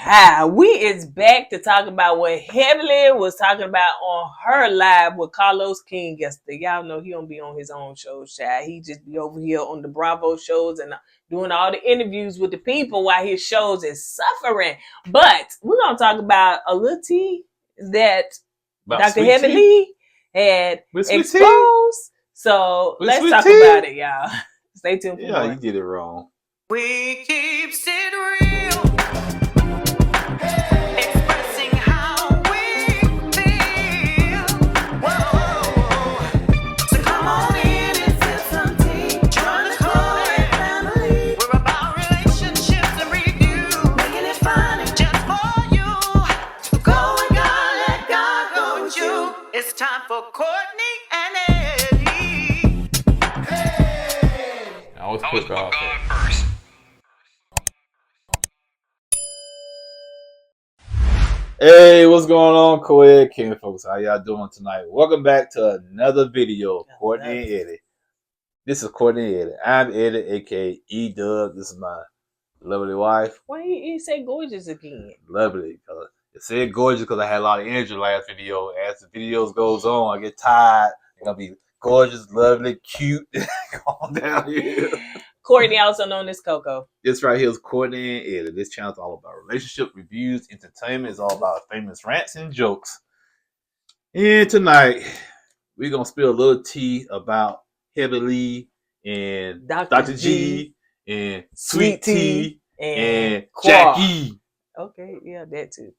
Child, we is back to talk about what Heavenly was talking about on her live with Carlos King yesterday. Y'all know he don't be on his own shows, child. He just be over here on the Bravo shows and doing all the interviews with the people while his shows is suffering. But we're gonna talk about a little tea that Dr. Heavenly had exposed. So let's talk about it, y'all. Stay tuned for more. You did it wrong. We keep it real. Expressing how we feel. Whoa. So come on in and sip some tea. Join the KoEd family. We're about relationships and review. Making it fun just for you. Go and God, let God go with you. It's time for Courtney and Eddie. I was put God first. Hey, what's going on, KoEd King folks? How y'all doing tonight? Welcome back to another video, Courtney and Eddie. This is Courtney and Eddie. I'm Eddie, aka E-Dub. This is my lovely wife. Why you say gorgeous again? Lovely. It said gorgeous because I had a lot of energy last video. As the videos goes on, I get tired. I'm gonna be gorgeous, lovely, cute. Calm down here. Courtney, also known as Coco. This right here is Courtney and Eddie. This channel is all about relationship reviews, entertainment. It's all about famous rants and jokes. And tonight, we're going to spill a little tea about Heavenly and Dr. G and Sweet Tea and Jackie. Okay, yeah, that too.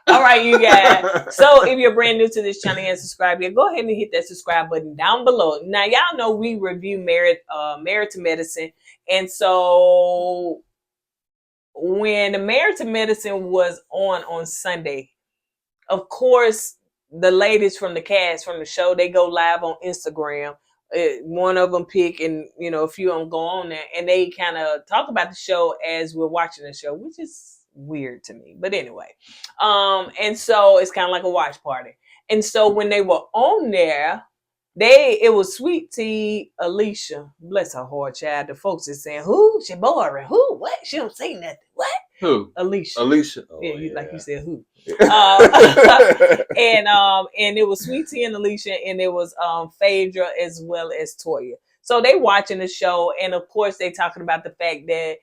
All right, you guys. So if you're brand new to this channel and subscribe here, go ahead and hit that subscribe button down below. Now, y'all know we review Married to Medicine. And so when the Married to Medicine was on Sunday, of course, the ladies from the cast from the show, they go live on Instagram. One of them pick and, a few of them go on there and they kind of talk about the show as we're watching the show, which is weird to me. But anyway, and so it's kind of like a watch party. And so when they were on there, it was Sweet Tea, Alicia, bless her heart, child. The folks is saying, who? She boring. Who? What? She don't say nothing. What? Who? Alicia. Oh, yeah, like you said, who? Yeah. And it was Sweet Tea and Alicia, and it was Phaedra as well as Toya. So they watching the show, and of course they talking about the fact that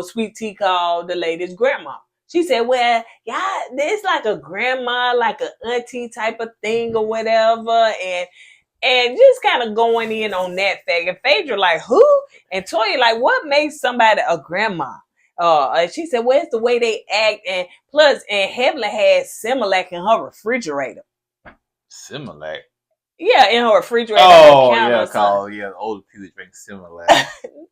Sweet Tea called the lady's grandma. She said, well, yeah, it's like a grandma, like an auntie type of thing or whatever, and just kind of going in on that fact. And Phaedra like, who? And Toya like, what makes somebody a grandma? And she said, well, it's the way they act. And plus, Heavenly had Similac in her refrigerator. Similac? Yeah, in her refrigerator. Oh, yeah, older people drink Similac.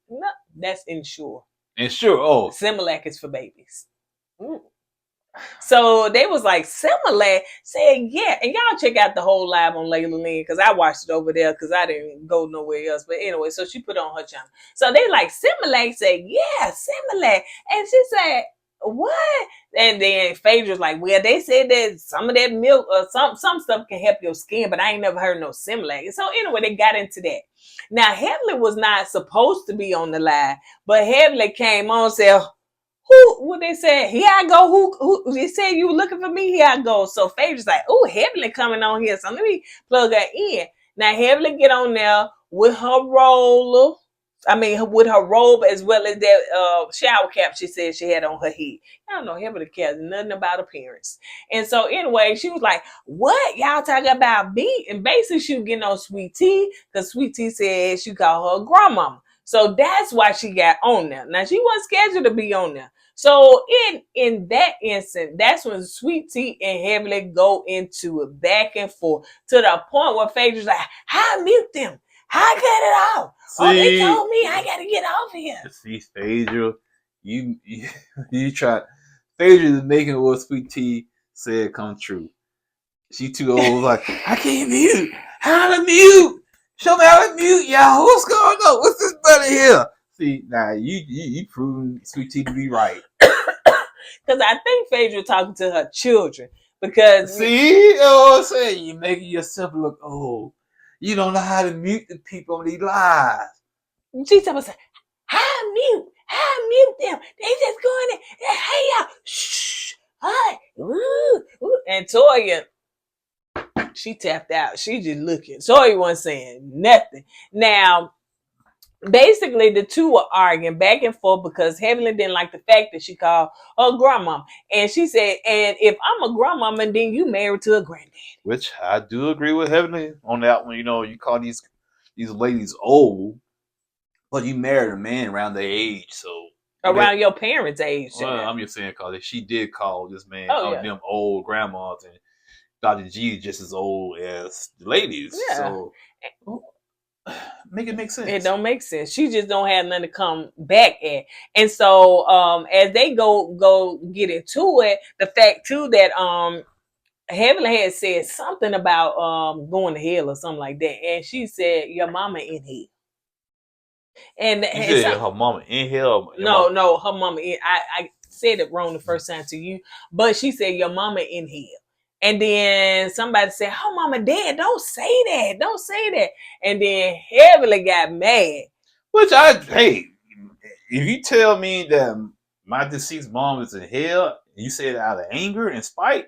No, that's Ensure. Ensure, oh. Similac is for babies. So they was like, Similac said, yeah. And y'all check out the whole live on Layla Lynn because I watched it over there because I didn't go nowhere else. But anyway, so she put it on her channel. So they like, Similac said, yeah, Similac. And she said, what? And then Phaedra's like, well, they said that some of that milk or some stuff can help your skin, but I ain't never heard no Similac. So anyway, they got into that. Now, Heavenly was not supposed to be on the live, but Heavenly came on and said, what they said? Here I go. Who they said you were looking for me? Here I go. So Phaedra's like, oh, Heavenly coming on here. So let me plug her in. Now Heavenly get on there with her roller. With her robe as well as that shower cap she said she had on her head. I don't know, Heavenly cares nothing about appearance. And so anyway, she was like, what? Y'all talking about me? And basically she was getting on Sweet Tea because Sweet Tea said she called her grandmama. So that's why she got on there. Now, she wasn't scheduled to be on there. So in that instant, that's when Sweet Tea and Heavenly go into it back and forth to the point where Phaedra's like, how mute them? How get it off? They told me I got to get off here. See, Phaedra, you try. Phaedra is making what Sweet Tea said come true. She too old, like, I can't mute. How to mute? Show me how to mute, y'all. What's going on? What's this buddy here? See, now you proven Sweet Tea to be right. Because I think Phaedra talking to her children. Because see, I'm saying, you making yourself look old. You don't know how to mute the people on these lives. She told me, how mute them? They just going in. Hey y'all, shh. And Toya, she tapped out. She just looking. Toya wasn't saying nothing. Now, basically, the two were arguing back and forth because Heavenly didn't like the fact that she called her grandma. And she said, and if I'm a grandmama, then you married to a granddad. Which I do agree with Heavenly on that one. You know, you call these ladies old, but you married a man around their age, so Around your parents' age. Well, I'm just saying because she did call this man, Yeah. them old grandmas, and Dr. G is just as old as the ladies. Yeah. So make it make sense. It don't make sense. She just don't have nothing to come back at. And so as they go get into it, the fact too that Heavenly had said something about going to hell or something like that. And she said, your mama in hell. And you said her mama in hell? No, her mama in. I said it wrong the first time to you, but she said your mama in hell. And then somebody said, "Oh, mama dead. Don't say that. Don't say that." And then Heavenly got mad. Which if you tell me that my deceased mom is in hell, and you say it out of anger and spite,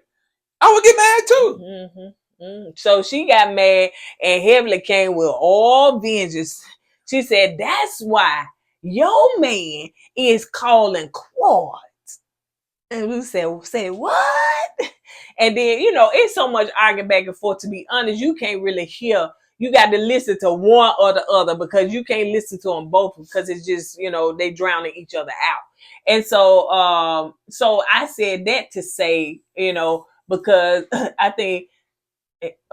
I would get mad too. Mm-hmm. So she got mad, and Heavenly came with all vengeance. She said, "That's why your man is calling quads." And we said, what? And then, it's so much arguing back and forth. To be honest, you can't really hear. You got to listen to one or the other because you can't listen to them both because it's just, they drowning each other out. And so, so I said that to say, because I think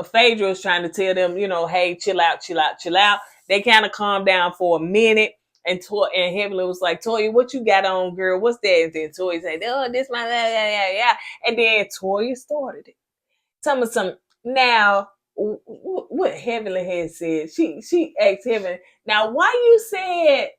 Phaedra was trying to tell them, hey, chill out. They kind of calmed down for a minute. And Heavenly was like, Toya, what you got on, girl? What's that? And then Toya said, oh, this my, yeah. And then Toya started it. Some. Now, what Heavenly had said, she asked Heaven, now, why you said,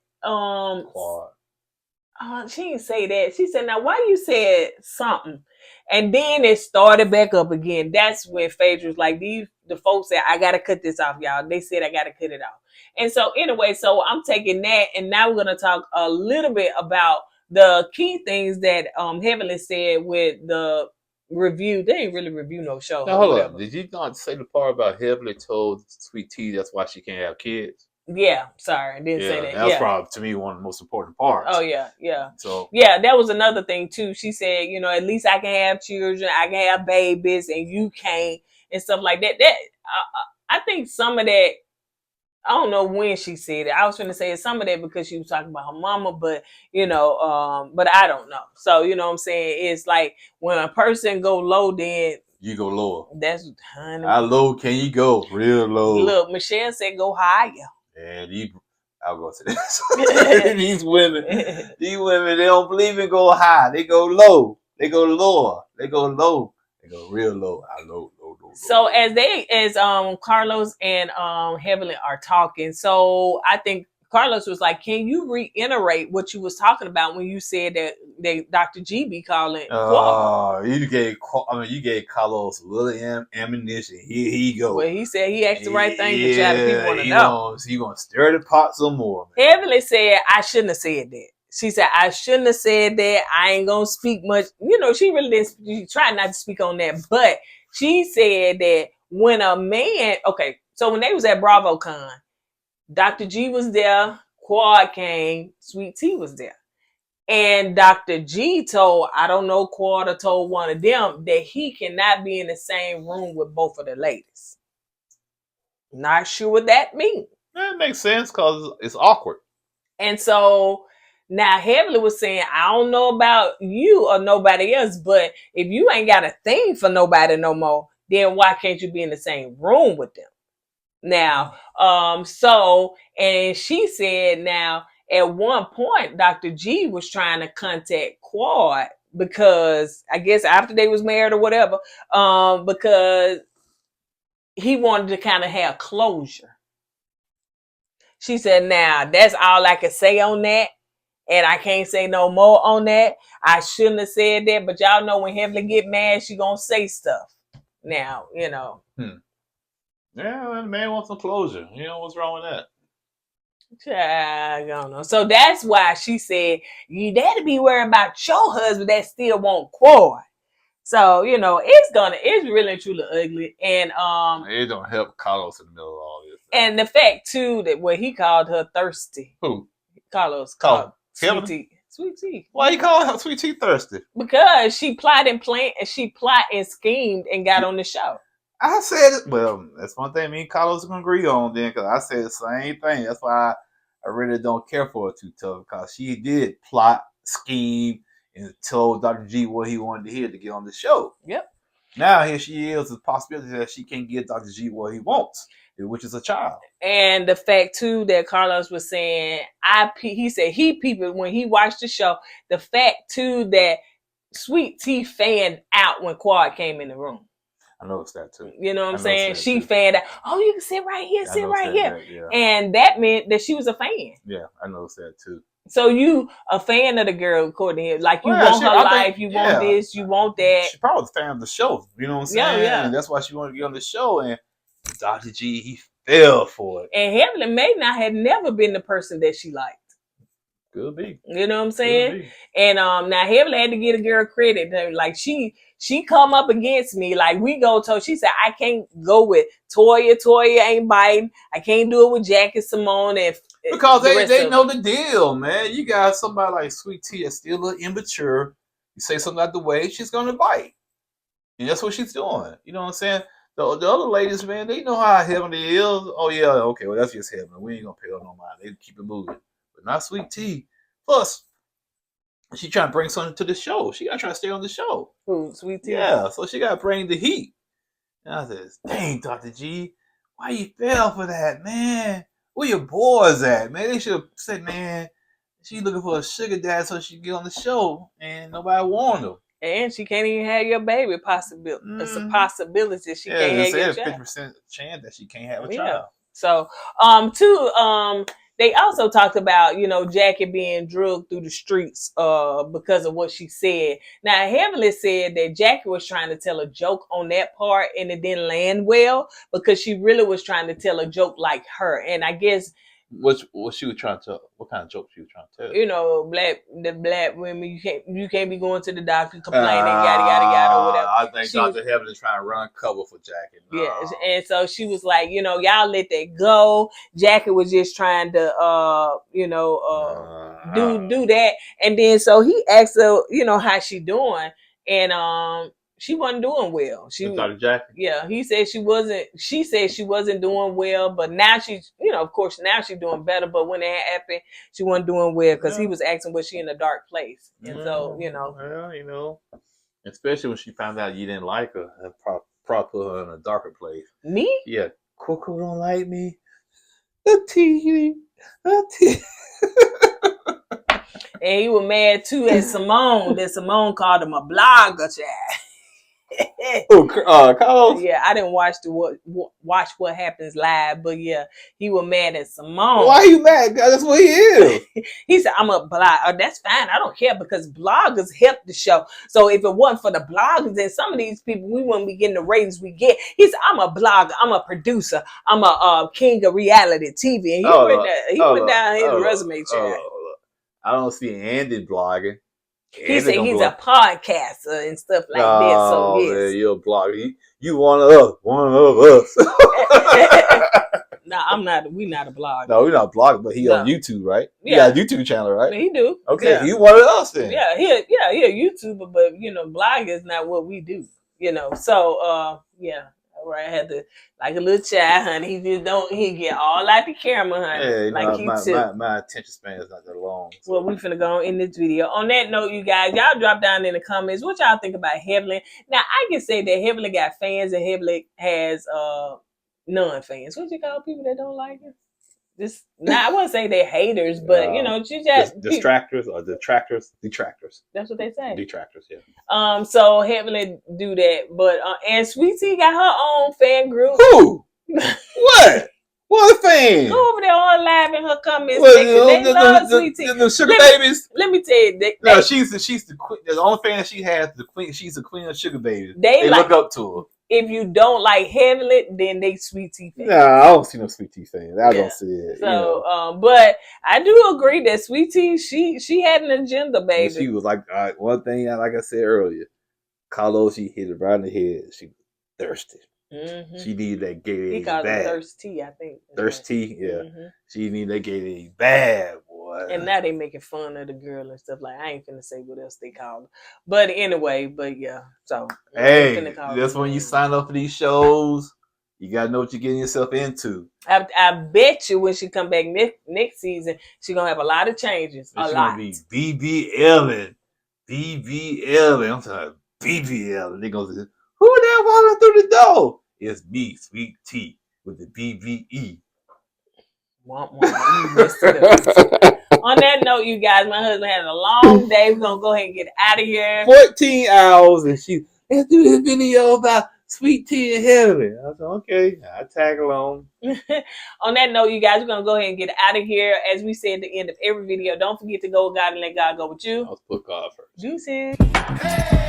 she didn't say that. She said, now, why you said something? And then it started back up again. That's when Phaedra was like, the folks said, I got to cut this off, y'all. They said I got to cut it off. And so anyway, so I'm taking that, and now we're going to talk a little bit about the key things that Heavenly said with the review. They didn't really review no show. Now, hold on. Did you not say the part about Heavenly told Sweet Tea that's why she can't have kids? Yeah, sorry, I didn't say that. That was probably, to me, one of the most important parts. Oh, yeah. So yeah, that was another thing, too. She said, at least I can have children, I can have babies, and you can't, and stuff like that. I think some of that, I don't know when she said it. I was going to say some of that because she was talking about her mama, but, but I don't know. So, you know what I'm saying? It's like when a person go low, then you go lower. That's, honey. How low can you go? Real low. Look, Michelle said go higher. And I'll go to this. These women, they don't believe in go high. They go low. They go lower. They go low. They go real low. Low. So as Carlos and Heavenly are talking, so I think Carlos was like, "Can you reiterate what you was talking about when you said that Dr. G be calling?" You gave Carlos a little ammunition. Here he go. Well, he said he asked the right thing to try to people want to know. He gonna stir the pot some more. Man. Heavenly said, "I shouldn't have said that." She said, I shouldn't have said that. I ain't going to speak much. She really didn't. She tried not to speak on that. But she said that when a man, okay, so when they was at BravoCon, Dr. G was there, Quad came, Sweet Tea was there. And Dr. G told, I don't know, Quad or told one of them that he cannot be in the same room with both of the ladies. Not sure what that means. That makes sense because it's awkward. And so now Heavenly was saying, I don't know about you or nobody else, but if you ain't got a thing for nobody no more, then why can't you be in the same room with them? Now, and she said now, at one point, Dr. G was trying to contact Quad because I guess after they was married or whatever, because he wanted to kind of have closure. She said, now, that's all I can say on that. And I can't say no more on that. I shouldn't have said that. But y'all know when Heavenly get mad, she gonna say stuff. Now, Yeah, the man wants some closure. What's wrong with that? I don't know. So that's why she said, you better be worried about your husband that still won't Quad. So, it's really and truly ugly. And It don't help Carlos in the middle of all this. and the fact too that what he called her thirsty. Who? Carlos called Kevin? Sweet Tea. Sweet Tea. Why you calling her Sweet Tea thirsty? Because she plot and schemed and got on the show. I said it. Well, that's one thing me and Carlos can agree on then, because I said the same thing. That's why I really don't care for her too tough, because she did plot, scheme, and told Dr. G what he wanted to hear to get on the show. Yep. Now here she is, the possibility that she can't get Dr. G what he wants, which is a child. And the fact too that Carlos was saying, he said he peeped when he watched the show. The fact too that Sweet Tea fanned out when Quad came in the room. I noticed that too. You know what I'm saying? She fanned out. Oh, you can sit right here, sit right here. Yeah. And that meant that she was a fan. Yeah, I noticed that too. So you a fan of the girl, Courtney? Like you want her life, you want this, you want that. She probably was a fan of the show. You know what I'm saying? Yeah. And that's why she wanted to get on the show. And Dr. G, he fell for it. And Heavenly may not had never been the person that she liked. Could be. You know what I'm saying? And now Heavenly had to get a girl credit. Like she come up against me. Like we go to. She said I can't go with Toya. Toya ain't biting. I can't do it with Jack and Simone. Because they know the deal, man. You got somebody like Sweet Tea that's still a little immature. You say something out the way, she's gonna bite. And that's what she's doing. You know what I'm saying? The other ladies, man, they know how Heavenly is. Oh yeah, okay, well that's just Heavenly. We ain't gonna pay her no mind. They keep it moving. But not Sweet Tea. Plus, she trying to bring something to the show. She gotta try to stay on the show. Who, Sweet Tea? Yeah, so she gotta bring the heat. And I said, dang, Dr. G, why you fell for that, man? Where your boys at, man? They should have said, man, she looking for a sugar dad so she can get on the show, and nobody warned her. And she can't even have your baby. Possibility. It's a possibility she can't have your child. 50% chance that she can't have a child. So, they also talked about, Jackie being drugged through the streets because of what she said. Now, Heavenly said that Jackie was trying to tell a joke on that part and it didn't land well because she really was trying to tell a joke like her. And I guess what she was trying to, what kind of joke she was trying to tell? The black women, you can't be going to the doctor complaining, yada or whatever. I think Dr. Heaven is trying to run cover for Jackie. No. Yeah, and so she was like, y'all let that go. Jackie was just trying to, do that, and then so he asked her, how she doing, and she wasn't doing well. Dr. Jackie? Yeah, he said she wasn't. She said she wasn't doing well, but now she's, of course, now she's doing better. But when that happened, she wasn't doing well because he was asking, was she in a dark place? And so, Well, especially when she found out you didn't like her, and probably put her in a darker place. Me? Yeah, Coco don't like me. The TV. And he was mad too at Simone. That Simone called him a blogger, child. Carlos? Yeah, I didn't watch watch What Happens Live, but yeah, he was mad at Simone. Why are you mad? That's what he is. He said, I'm a blogger. That's fine. I don't care because bloggers help the show. So if it wasn't for the bloggers and some of these people, we wouldn't be getting the ratings we get. He said, I'm a blogger. I'm a producer. I'm a king of reality TV. And he put down his resume check. I don't see Andy blogging. He said he's a podcaster and stuff like that. So yes. Man, you're a blogger. You one of us. No, I'm not. We not a blogger. No, we're not a blogger, but he on YouTube, right? Yeah, he got a YouTube channel, right? He do. Okay, yeah. You one of us then. Yeah, he a YouTuber, but blog is not what we do. So yeah. Right, I had to like a little child, honey. He get all out the camera, honey. Yeah, my attention span is not that long. So. Well, we finna go on in this video. On that note, you guys, y'all drop down in the comments what y'all think about Heavenly. Now, I can say that Heavenly got fans and Heavenly has non-fans. What you call people that don't like her? I wouldn't say they're haters, but she just distractors or detractors. That's what they say. Detractors, yeah. So Heavenly do that, but and Sweet Tea got her own fan group. Who? What? What fan? Go over there on live in her comments section. They love Sweet Tea. The sugar babies. Let me tell you, she's the queen. The only fan she has, the queen. She's the queen of sugar babies. They look up to her. If you don't like Heavenly, then they Sweet Tea fans. No, I don't see no Sweet Tea fans. I don't see it. So, but I do agree that Sweet Tea, she had an agenda, baby. And she was like, one thing, like I said earlier, Carlos, she hit it right in the head. She was thirsty. Mm-hmm. She needed that Gatorade He called it bad. thirsty, I think. Thirsty, yeah. Mm-hmm. She needed that Gatorade bad, boy. And now they making fun of the girl and stuff. Like, I ain't finna say what else they call her. But anyway, but yeah. So hey, that's when you sign up for these shows. You gotta know what you're getting yourself into. I bet you when she come back next season, she gonna have a lot of changes. It's a lot. Gonna be BB Ellen. BB Ellen. I'm talking BB Ellen. They gonna say, who that walking through the door? It's me, Sweet Tea, with the BBE. You messed it up. On that note, you guys, my husband had a long day. We're gonna go ahead and get out of here. 14 hours, and let's do this video about Sweet Tea and Helen. I said, okay, I tag along. On that note, you guys, we're gonna go ahead and get out of here. As we say at the end of every video, don't forget to go with God and let God go with you. Let's put God first. Juices. Hey!